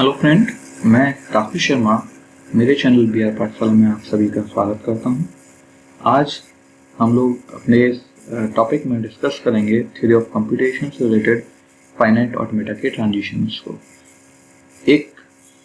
Hello friend, मैं राहुल शर्मा मेरे channel B are पाठशाला में आप सभी का स्वागत करता हूं। आज हम लोग अपने टॉपिक में डिस्कस करेंगे थ्योरी ऑफ कंप्यूटेशन से रिलेटेड फाइनाइट ऑटोमेटा के ट्रांजिशंस को। एक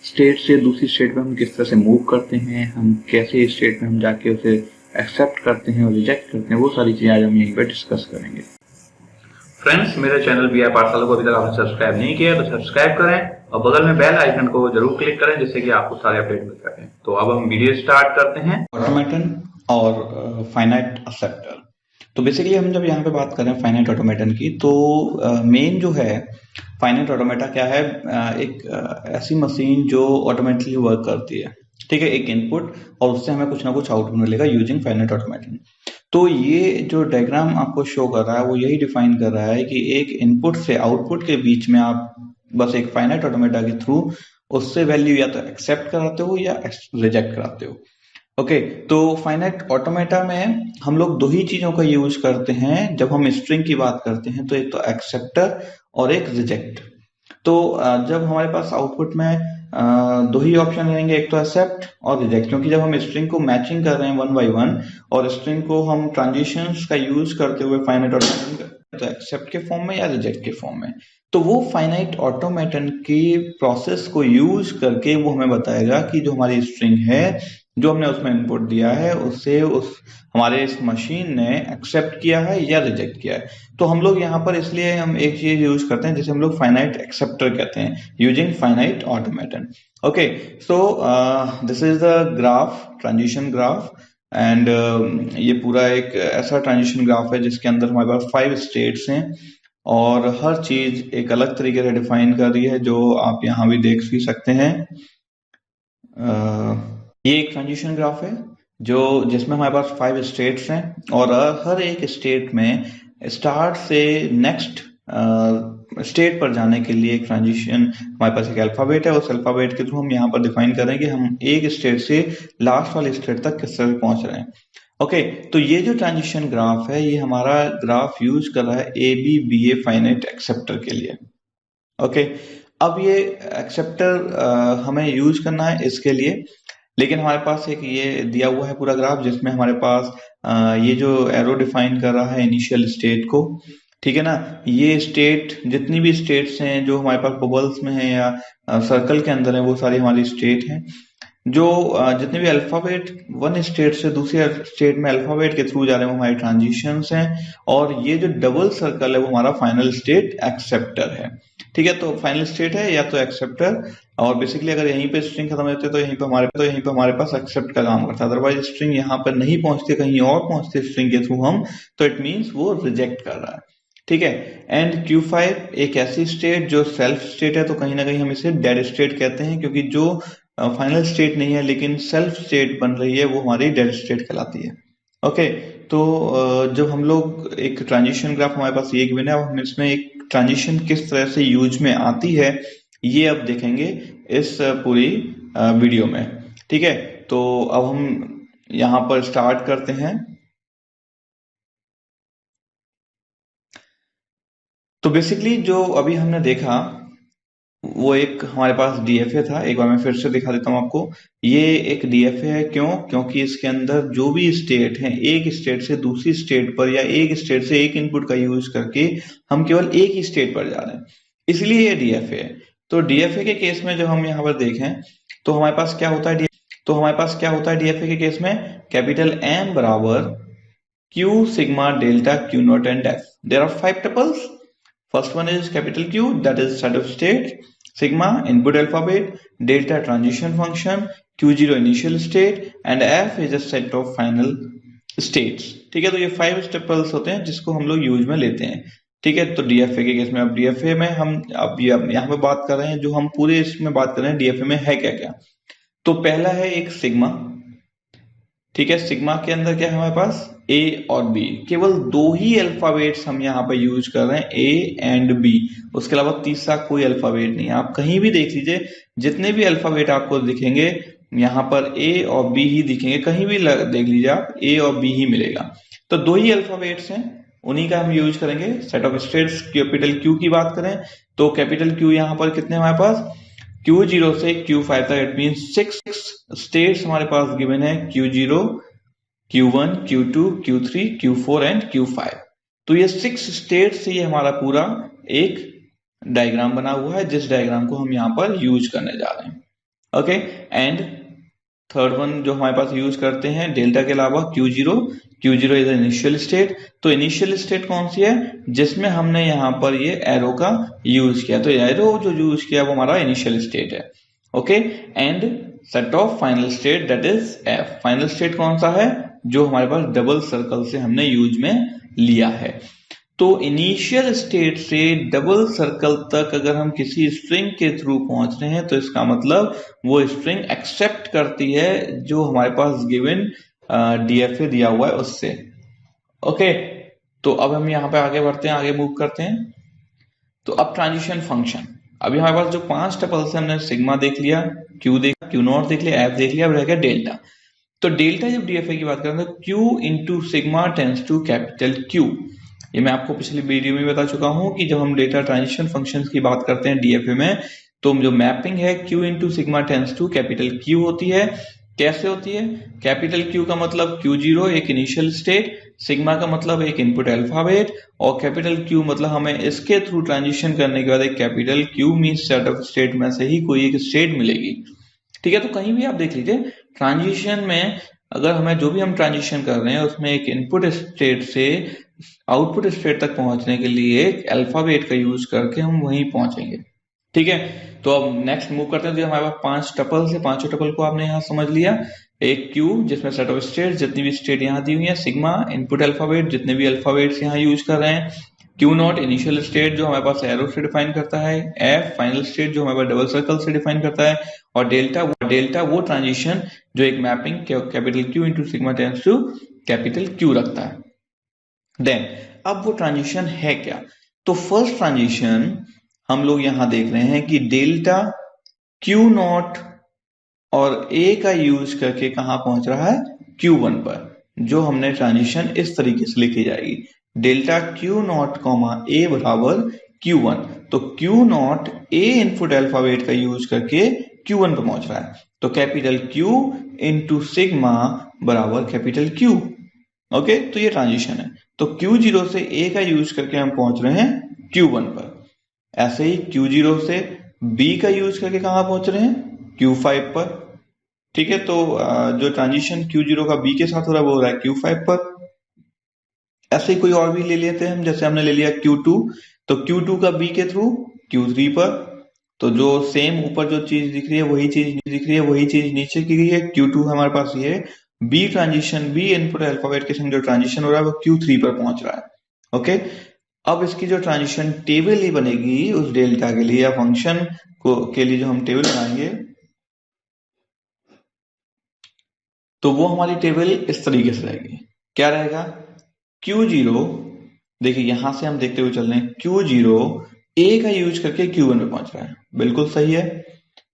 स्टेट से दूसरी स्टेट में हम किस तरह से मूव करते हैं, हम कैसे स्टेट में हम जाके उसे एक्सेप्ट करते हैं और रिजेक्ट करते हैं, वो सारी चीज़ें आज हम यहीं पर डिस्कस करेंगे। फ्रेंड्स, मेरे चैनल बी आर पाठशाला को अभी तक आपने सब्सक्राइब नहीं किया तो सब्सक्राइब करें और बगल में बेल आइकन को जरूर क्लिक करें जिससे कि आपको सारे अपडेट मिल सकें। तो अब हम वीडियो स्टार्ट करते हैं। ऑटोमेटन और फाइनाइट एक्सेप्टर। तो बेसिकली हम जब यहाँ पे बात करें फाइनाइट ऑटोमेटन की, तो मेन जो है फाइनाइट ऑटोमेटा क्या है, एक ऐसी मशीन जो ऑटोमेटिकली वर्क करती है। ठीक है, एक इनपुट और उससे हमें कुछ ना कुछ आउटपुट मिलेगा यूजिंग फाइनाइट ऑटोमेटन। तो ये जो डायग्राम आपको शो कर रहा है वो यही डिफाइन कर रहा है कि एक इनपुट से आउटपुट के बीच में आप बस एक फाइनाइट ऑटोमेटा के थ्रू उससे वैल्यू या तो एक्सेप्ट कराते हो या रिजेक्ट कराते हो। ओके, तो फाइनाइट ऑटोमेटा में हम लोग दो ही चीजों का यूज करते हैं जब हम स्ट्रिंग की बात करते हैं, तो एक तो एक्सेप्टर और एक रिजेक्ट। तो जब हमारे पास आउटपुट में दो ही ऑप्शन रहेंगे, एक तो एक्सेप्ट और रिजेक्ट, क्योंकि जब हम स्ट्रिंग को मैचिंग कर रहे हैं वन बाय वन और स्ट्रिंग को हम ट्रांजिशंस का यूज करते हुए फाइनाइट ऑटोमेटन तो एक्सेप्ट के फॉर्म में या रिजेक्ट के फॉर्म में, तो वो फाइनाइट ऑटोमेटन की प्रोसेस को यूज करके वो हमें बताएगा कि जो हमारी स्ट्रिंग है, जो हमने उसमें इनपुट दिया है, उससे उस हमारे इस मशीन ने एक्सेप्ट किया है या रिजेक्ट किया है। तो हम लोग यहाँ पर इसलिए हम एक चीज यूज करते हैं जिसे हम लोग फाइनाइट एक्सेप्टर कहते हैं, using finite automaton. Okay, so this is the graph, transition graph, and ये पूरा एक ऐसा ट्रांजिशन ग्राफ है जिसके अंदर हमारे पास 5 स्टेट्स हैं और हर चीज एक अलग तरीके से डिफाइन कर रही है, जो आप यहाँ भी देख भी सकते हैं। ये एक ट्रांजिशन ग्राफ है जो जिसमें हमारे पास 5 स्टेट्स हैं और हर एक स्टेट में स्टार्ट से नेक्स्ट स्टेट पर जाने के लिए एक ट्रांजिशन, हमारे पास एक अल्फाबेट है, उस अल्फाबेट के थ्रू हम यहाँ पर डिफाइन कर रहे हैं कि हम एक स्टेट से लास्ट वाले स्टेट तक किस तरह पहुंच रहे हैं। ओके, तो ये जो ट्रांजिशन ग्राफ है ये हमारा ग्राफ यूज कर रहा है ABBA फाइनाइट एक्सेप्टर के लिए। ओके, अब ये एक्सेप्टर हमें यूज करना है इसके लिए, लेकिन हमारे पास एक ये दिया हुआ है पूरा ग्राफ जिसमें हमारे पास ये जो एरो डिफाइन कर रहा है इनिशियल स्टेट को। ठीक है ना, ये स्टेट जितनी भी स्टेट्स हैं जो हमारे पास बबल्स में है या सर्कल के अंदर है वो सारी हमारी स्टेट हैं। जो जितने भी अल्फाबेट वन स्टेट से दूसरे स्टेट में अल्फाबेट के थ्रू जा रहे हैं वो हमारे ट्रांजिशंस हैं, और ये जो डबल सर्कल है वो हमारा फाइनल स्टेट एक्सेप्टर है। ठीक है, तो फाइनल स्टेट है या तो एक्सेप्टर, और बेसिकली अगर यहीं पे स्ट्रिंग खत्म होती है तो यहीं पे हमारे पास एक्सेप्ट का काम करता है। अदरवाइज स्ट्रिंग यहाँ पर नहीं पहुंचती, कहीं और पहुंचती स्ट्रिंग के थ्रू हम, तो इट मीन्स वो रिजेक्ट कर रहा है। ठीक है, एंड Q5 एक ऐसी स्टेट जो सेल्फ स्टेट है, तो कहीं ना कहीं हम इसे डेड स्टेट कहते हैं, क्योंकि जो फाइनल स्टेट नहीं है लेकिन सेल्फ स्टेट बन रही है वो हमारी डेड स्टेट कहलाती है। ओके, तो जब हम लोग एक ट्रांजिशन ग्राफ हमारे पास ये गिवन है, हम इसमें एक ट्रांजिशन किस तरह से यूज में आती है ये अब देखेंगे इस पूरी वीडियो में। ठीक है, तो अब हम यहाँ पर स्टार्ट करते हैं। तो बेसिकली जो अभी हमने देखा वो एक हमारे पास DFA था, एक बार मैं फिर से दिखा देता हूं आपको। ये एक DFA है, क्यों? क्योंकि इसके अंदर जो भी स्टेट है, एक स्टेट से दूसरी स्टेट पर या एक स्टेट से एक इनपुट का यूज करके हम केवल एक ही स्टेट पर जा रहे हैं, इसलिए ये DFA है। तो DFA के केस में जब हम यहाँ पर देखें तो हमारे पास क्या होता है, DFA के केस में कैपिटल M बराबर Q sigma delta Q naught and F। There are 5 tuples. First one is capital Q, that is set of state, sigma input alphabet, delta transition function, Q0 initial state and F is a set of final states। ठीक है, तो ये 5 tuples होते हैं जिसको हम लोग use में लेते हैं। ठीक है, तो DFA के केस में, अब DFA में हम अब यहाँ पे बात कर रहे हैं, जो हम पूरे इसमें बात कर रहे हैं DFA में है क्या क्या। तो पहला है एक सिग्मा। ठीक है, सिग्मा के अंदर क्या है हमारे पास A और B, केवल दो ही अल्फाबेट्स हम यहाँ पर यूज कर रहे हैं, A एंड B, उसके अलावा तीसरा कोई अल्फाबेट नहीं है। आप कहीं भी देख लीजिए, जितने भी अल्फाबेट आपको दिखेंगे यहाँ पर A और B ही दिखेंगे, कहीं भी देख लीजिए आप A और B ही मिलेगा। तो दो ही अल्फाबेट्स हैं, उन्हीं का हम यूज करेंगे। Set of states capital Q की बात करें तो कैपिटल Q यहाँ पर कितने हमारे पास Q0 से Q5 तक, इट मीन 6 स्टेट्स हमारे पास गिवन है, Q0, Q1, Q2, Q3, Q4 and Q5। तो ये 6 स्टेट से ये हमारा पूरा एक डायग्राम बना हुआ है, जिस डायग्राम को हम यहाँ पर यूज करने जा रहे हैं। ओके, एंड थर्ड वन जो हमारे पास यूज करते हैं डेल्टा के अलावा, Q0 इज इनिशियल स्टेट। तो इनिशियल स्टेट कौन सी है, जिसमें हमने यहाँ पर ये एरो का यूज किया, तो एरो जो यूज किया वो हमारा इनिशियल स्टेट है। Okay, and set of final state that is F. Final state कौन सा है, जो हमारे पास डबल सर्कल से हमने यूज में लिया है। तो इनिशियल स्टेट से डबल सर्कल तक अगर हम किसी स्ट्रिंग के थ्रू पहुंच रहे हैं, तो इसका मतलब वो स्ट्रिंग एक्सेप्ट करती है जो हमारे पास गिवन डीएफए दिया हुआ है उससे। ओके, तो अब हम यहाँ पे आगे बढ़ते हैं, आगे मूव करते हैं। तो अब ट्रांजिशन फंक्शन, अभी हमारे पास जो 5 टपल्स है, हमने सिग्मा देख लिया, क्यू देखा, क्यू नॉट देख लिया, एफ देख लिया, अब रह गया डेल्टा। तो डेल्टा जब डीएफए की बात करें तो Q into sigma tends to capital Q. ये मैं आपको पिछली वीडियो में बता चुका हूं कि जब हम डेटा ट्रांजिशन फंक्शंस की बात करते हैं डीएफए में, तो जो मैपिंग है Q into sigma tends to capital Q होती है। कैसे होती है, कैपिटल क्यू का मतलब Q0 एक इनिशियल स्टेट, सिग्मा का मतलब एक इनपुट अल्फाबेट, और कैपिटल क्यू मतलब हमें इसके थ्रू ट्रांजिशन करने के बाद एक capital Q means set of state में से ही कोई एक स्टेट मिलेगी। ठीक है, तो कहीं भी आप देख लीजिए ट्रांजिशन में, अगर हमें जो भी हम ट्रांजिशन कर रहे हैं उसमें एक इनपुट स्टेट से आउटपुट स्टेट तक पहुंचने के लिए एक अल्फाबेट का यूज करके हम वहीं पहुंचेंगे। ठीक है, तो अब नेक्स्ट मूव करते हैं। तो हमारे पास 5 टपल्स है, 5 टपल को आपने यहाँ समझ लिया। एक क्यू जिसमें सेट ऑफ स्टेट, जितनी भी स्टेट यहाँ दी हुई है, सिग्मा इनपुट अल्फाबेट, जितने भी अल्फाबेट्स यहाँ यूज कर रहे हैं, क्यू नॉट इनिशियल स्टेट जो हमारे पास एरो से डिफाइन करता है, एफ फाइनल स्टेट जो हमारे पास डबल सर्कल से डिफाइन करता है, और डेल्टा वो ट्रांजिशन जो एक mapping capital Q into sigma tends to capital Q रखता है। देन अब वो ट्रांजिशन है क्या, तो फर्स्ट ट्रांजिशन हम लोग यहां देख रहे हैं कि डेल्टा क्यू नॉट और ए का यूज करके कहां पहुंच रहा है, Q1 पर, जो हमने ट्रांजिशन इस तरीके से लिखी जाएगी, डेल्टा क्यू नॉट कॉमा ए बराबर Q1। तो Q not a input alphabet का यूज करके Q1 पर पहुंच रहा है, तो कैपिटल Q इंटू सिग्मा बराबर कैपिटल Q। ओके, तो ये ट्रांजिशन है। तो Q0 से A का यूज करके हम पहुंच रहे हैं Q1 पर। ऐसे ही Q0 से B का यूज करके कहां पहुंच रहे हैं, Q5 पर। ठीक है, तो जो ट्रांजिशन Q0 का B के साथ हो रहा है वो हो रहा है Q5 पर। ऐसे ही कोई और भी ले लेते हैं हम, जैसे हमने ले लिया Q2, तो Q2 का B के थ्रू Q3 पर। तो जो सेम ऊपर जो चीज दिख रही है वही चीज नीचे की गई है। Q2 हमारे पास ये B transition, B input alphabet के संग जो ट्रांजिशन हो रहा है वो Q3 पर पहुंच रहा है। ओके, अब इसकी जो ट्रांजिशन टेबल ही बनेगी उस डेल्टा के लिए या फंक्शन को के लिए जो हम टेबल बनाएंगे, तो वो हमारी टेबल इस तरीके से रहेगी। क्या रहेगा, Q0, देखिए यहां से हम देखते हुए चल रहे हैं, Q0 ए का यूज करके Q1 पे पहुंच रहा है, बिल्कुल सही है।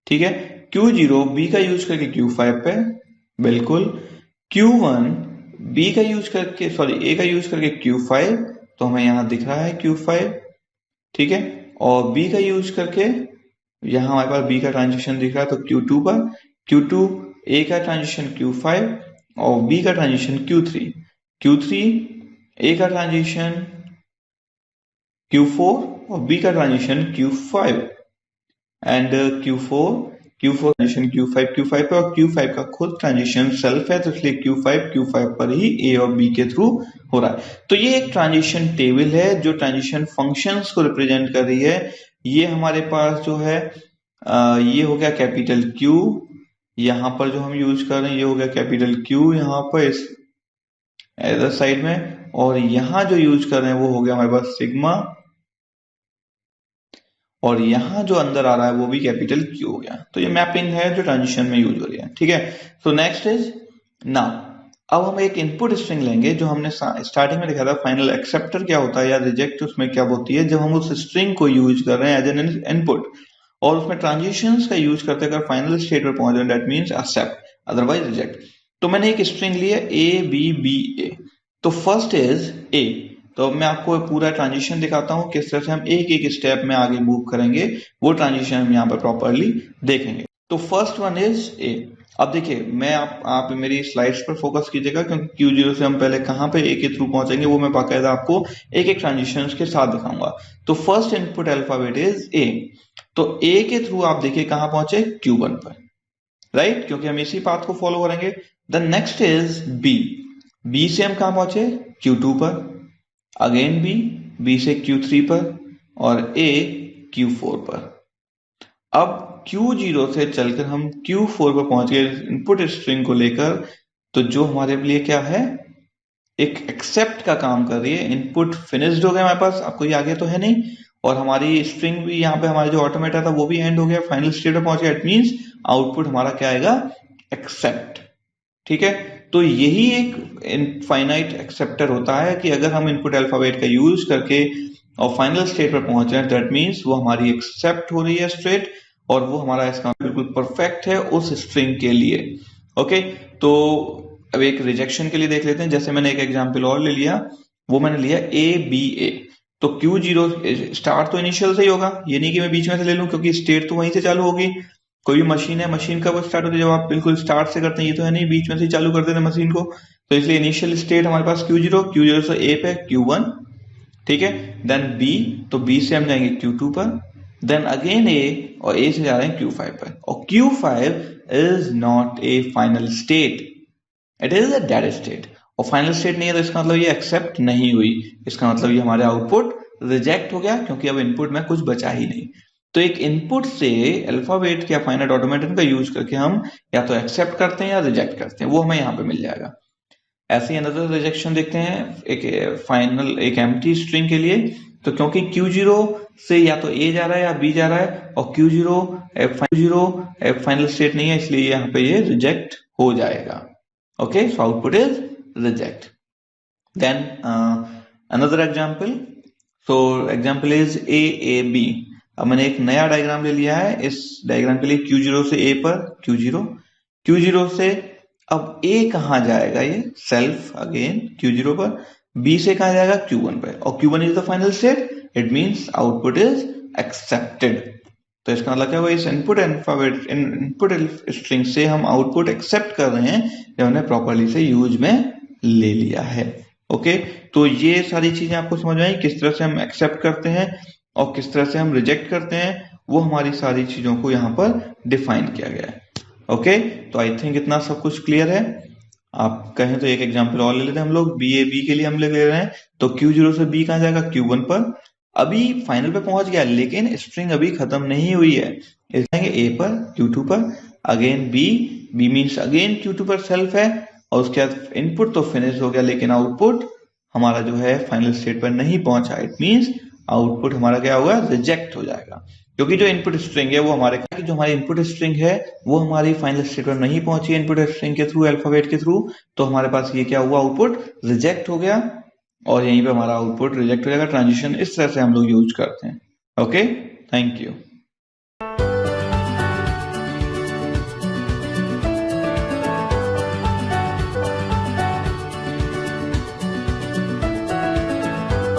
ठीक है, Q0 बी का यूज करके Q5 पे, बिल्कुल। Q1 बी का यूज करके ए का यूज करके Q5, तो हमें यहां दिख रहा है Q5। ठीक है, और बी का यूज करके यहां हमारे पास बी का ट्रांजिशन दिख रहा है तो Q2 पर, Q2 ए का ट्रांजिशन Q5 और बी का ट्रांजिशन Q3, Q3 ए का ट्रांजिशन Q4 और बी का transition Q5 and Q4 transition Q5 पे, और Q5 का खुद ट्रांजिशन सेल्फ है, तो इसलिए Q5 पर ही A और B के थ्रू हो रहा है। तो ये एक ट्रांजिशन टेबल है जो ट्रांजिशन फंक्शंस को रिप्रेजेंट कर रही है। ये हमारे पास जो है ये हो गया कैपिटल Q, यहां पर जो हम यूज कर रहे हैं ये हो गया कैपिटल Q यहाँ पर इस अदर साइड में, और यहां जो यूज कर रहे हैं वो हो गया हमारे पास सिग्मा, और यहां जो अंदर आ रहा है वो भी कैपिटल Q हो गया। तो ये मैपिंग है जो ट्रांजिशन में यूज हो रही है। ठीक है, तो नेक्स्ट इज नाउ, अब हम एक इनपुट स्ट्रिंग लेंगे जो हमने स्टार्टिंग में लिखा था, फाइनल एक्सेप्टर क्या होता है या रिजेक्ट उसमें क्या होती है, जब हम उस स्ट्रिंग को यूज कर रहे हैं एज एन इनपुट और उसमें ट्रांजिशंस का यूज करते हैं, अगर फाइनल स्टेट पर पहुंच जाए that means accept, otherwise reject. तो मैंने एक स्ट्रिंग लिया A B B A, तो फर्स्ट इज A, तो मैं आपको पूरा ट्रांजिशन दिखाता हूँ, किस तरह से हम एक एक स्टेप में आगे मूव करेंगे, वो ट्रांजिशन हम यहाँ पर प्रॉपरली देखेंगे। तो फर्स्ट वन इज ए। अब देखिए, मैं आप मेरी स्लाइड्स पर फोकस कीजिएगा, क्योंकि Q0 से हम पहले कहाँ पे ए के थ्रू पहुंचेंगे वो मैं बाकायदा आपको एक एक ट्रांजिशन के साथ दिखाऊंगा। तो first input alphabet is a. तो ए के थ्रू आप देखिए कहाँ पहुंचे, Q1 पर, राइट, क्योंकि हम इसी पाथ को फॉलो करेंगे। The next is B. B से हम कहाँ पहुंचे, Q2 पर, अगेन बी से Q3 पर, और ए Q4 पर। अब Q0 से चलकर हम Q4 पर पहुंच गए इनपुट स्ट्रिंग को लेकर। तो जो हमारे लिए क्या है, एक एक्सेप्ट का काम कर रही है। इनपुट फिनिश्ड हो गया हमारे पास, अब कोई आगे तो है नहीं, और हमारी स्ट्रिंग भी यहाँ पे हमारा जो ऑटोमेटा था वो भी एंड हो गया, फाइनल स्टेट पे पहुंच गया। इट मींस आउटपुट हमारा क्या आएगा, एक्सेप्ट। ठीक है, तो यही एक इनफाइनाइट एक्सेप्टर होता है कि अगर हम इनपुट अल्फाबेट का यूज करके और फाइनल स्टेट पर पहुंच जाए, दैट मींस वो हमारी एक्सेप्ट हो रही है स्ट्रेट, और वो हमारा इसका बिल्कुल परफेक्ट है उस स्ट्रिंग के लिए। ओके, तो अब एक रिजेक्शन के लिए देख लेते हैं। जैसे मैंने एक एग्जांपल और ले लिया, वो मैंने लिया ABA। तो Q0 स्टार्ट तो इनिशियल से ही होगा, ये नहीं कि मैं बीच में से ले लूं, क्योंकि स्टेट तो वहीं से चालू होगी। कोई भी मशीन है, मशीन कब स्टार्ट होती है, जब आप बिल्कुल स्टार्ट से करते हैं, ये तो है नहीं बीच में से चालू कर देते मशीन को। तो इसलिए इनिशियल स्टेट हमारे पास Q0 से A पे Q1, ठीक है, देन B, तो B से हम जाएंगे Q2 पर, देन अगेन A, और A से जा रहे हैं Q5 पर। और Q5 is not A final state, it is a dead state. और फाइनल स्टेट नहीं है तो इसका मतलब ये एक्सेप्ट नहीं हुई, इसका मतलब ये हमारे आउटपुट रिजेक्ट हो गया, क्योंकि अब इनपुट में कुछ बचा ही नहीं। तो एक इनपुट से अल्फाबेट या फाइनाइट ऑटोमेटन का यूज करके हम या तो एक्सेप्ट करते हैं या रिजेक्ट करते हैं, वो हमें यहाँ पे मिल जाएगा। ऐसे ही अनदर रिजेक्शन देखते हैं, एक फाइनल एक एम्प्टी स्ट्रिंग के लिए। तो क्योंकि Q0 से या तो A जा रहा है या B जा रहा है, और Q0 फाइनल स्टेट नहीं है, इसलिए यहाँ पे ये रिजेक्ट हो जाएगा। Okay, so output is reject. Then another example, so example is AAB। अब मैंने एक नया डायग्राम ले लिया है, इस डायग्राम के लिए Q0 से A पर Q0 से अब A कहाँ जाएगा, ये सेल्फ अगेन Q0 पर, B से कहाँ जाएगा, Q1 पर, और Q1 is the final state, it means output is accepted. तो इसका मतलब क्या हुआ, इस इनपुट स्ट्रिंग से हम आउटपुट एक्सेप्ट कर रहे हैं जब हमने प्रॉपरली से यूज में ले लिया है। ओके, तो ये सारी चीजें आपको समझ में आई, किस तरह से हम एक्सेप्ट करते हैं और किस तरह से हम रिजेक्ट करते हैं, वो हमारी सारी चीजों को यहाँ पर डिफाइन किया गया है। ओके, तो आई थिंक इतना सब कुछ क्लियर है। आप कहें तो एक एग्जांपल और ले लेते हैं हम लोग, BAB के लिए हम ले रहे हैं। तो Q0 से B कहाँ जाएगा, Q1 पर। अभी फाइनल पे पहुंच गया, लेकिन स्ट्रिंग अभी खत्म नहीं हुई है, इसलिए A पर, Q2 पर, again B means again Q2 पर सेल्फ है, और उसके बाद इनपुट तो फिनिश हो गया, लेकिन आउटपुट हमारा जो है फाइनल स्टेट पर नहीं पहुंचा। इट मीन्स आउटपुट हमारा क्या होगा, रिजेक्ट हो जाएगा, क्योंकि जो इनपुट स्ट्रिंग है वो हमारी इनपुट स्ट्रिंग है वो हमारी फाइनल स्टेट पर नहीं पहुंची इनपुट स्ट्रिंग के थ्रू, अल्फाबेट के थ्रू। तो हमारे पास ये क्या हुआ, आउटपुट रिजेक्ट हो गया, और यहीं पे हमारा आउटपुट रिजेक्ट हो जाएगा। ट्रांजिशन इस तरह से हम लोग यूज करते हैं। Okay, thank you.